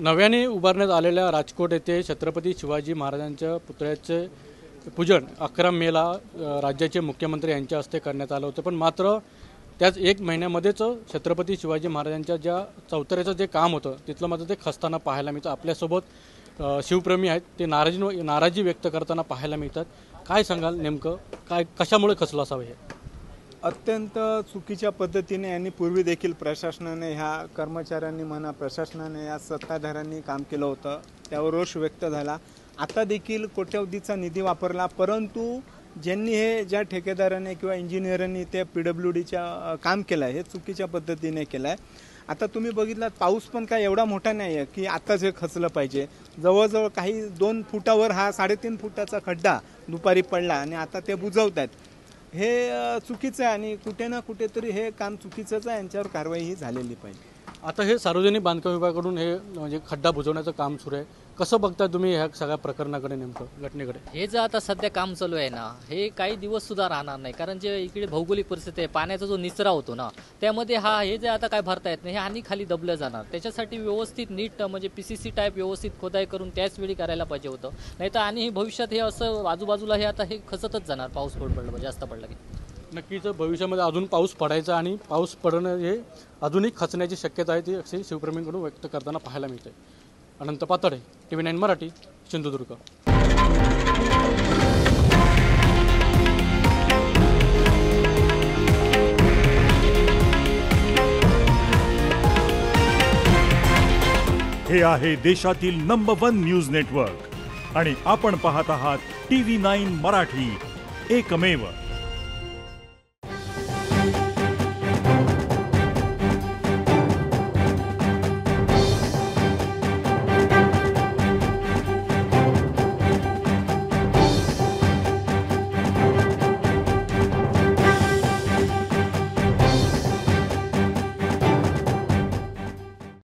नव्याने उभारण्यात आलेल्या राजकोट येथे छत्रपती शिवाजी महाराजांच्या पुतळ्याचे पूजन 11 मेला राज्याचे मुख्यमंत्री यांच्या हस्ते करण्यात आलं होतं। पण मात्र त्याच एक महिन्यामध्येच छत्रपती शिवाजी महाराजांच्या ज्या चौतऱ्याचं जे काम होतं तिथलं मात्र ते खस्ताना पाहायला मिळतं। आपल्यासोबत शिवप्रेमी आहेत, ते नाराजी व्यक्त करताना पाहायला मिळतात। काय सांगाल, नेमकं काय कशामुळे खचलं असावं? हे अत्यंत चुकीच्या पद्धतीने आणि पूर्वी देखील प्रशासनाने ह्या कर्मचाऱ्यांनी म्हणा प्रशासनाने या सत्ताधाऱ्यांनी काम केलं होतं, त्यावर रोष व्यक्त झाला। आता देखील कोट्यवधीचा निधी वापरला, परंतु ज्यांनी हे ज्या ठेकेदाराने किंवा इंजिनियरांनी ते PWDच्या काम केलं आहे हे चुकीच्या पद्धतीने केलं आहे। आता तुम्ही बघितलात पाऊस पण काय एवढा मोठा नाही आहे की आताच हे खचलं पाहिजे। जवळजवळ काही 2 फुटावर हा 3.5 फुटाचा खड्डा दुपारी पडला आणि आता ते बुजवत आहेत। हे चुकीचं आहे आणि कुठे ना कुठेतरी हे काम चुकीचंच आहे, यांच्यावर कारवाई ही झालेली पाहिजे। आता हे सार्वजनिक बांधकाम विभागाकडून हे म्हणजे खड्डा बुजवण्याचं काम सुरू आहे, कसं बघता तुम्ही ह्या सगळ्या प्रकरणाकडे, नेमकं घटनेकडे? हे जे आता सध्या काम चालू आहे ना, हे काही दिवस सुद्धा राहणार नाही, कारण जे इकडे भौगोलिक परिस्थिती आहे, पाण्याचा जो निचरा होतो ना त्यामध्ये हे जे आता काय भरता येत नाही हे आणि खाली दबलं जाणार। त्याच्यासाठी व्यवस्थित नीट म्हणजे PCC टाईप व्यवस्थित खोदाई करून त्याच वेळी करायला पाहिजे होतं, नाही तर आणि भविष्यात हे असं आजूबाजूला हे आता हे खचतच जाणार। पाऊस पडला जास्त पडला की नक्कीच भविष्यामध्ये अजून पाऊस पडायचा आणि पाऊस पडणं हे अजूनही खचण्याची शक्यता आहे, ती अक्षय शिवप्रेमींकडून व्यक्त करताना पाहायला मिळते। अनंत पातळे, TV9 मराठी, सिंधुदुर्ग। हे आहे देशातील नंबर 1 न्यूज नेटवर्क आणि आपण पाहत आहात TV9 मराठी, एकमेव।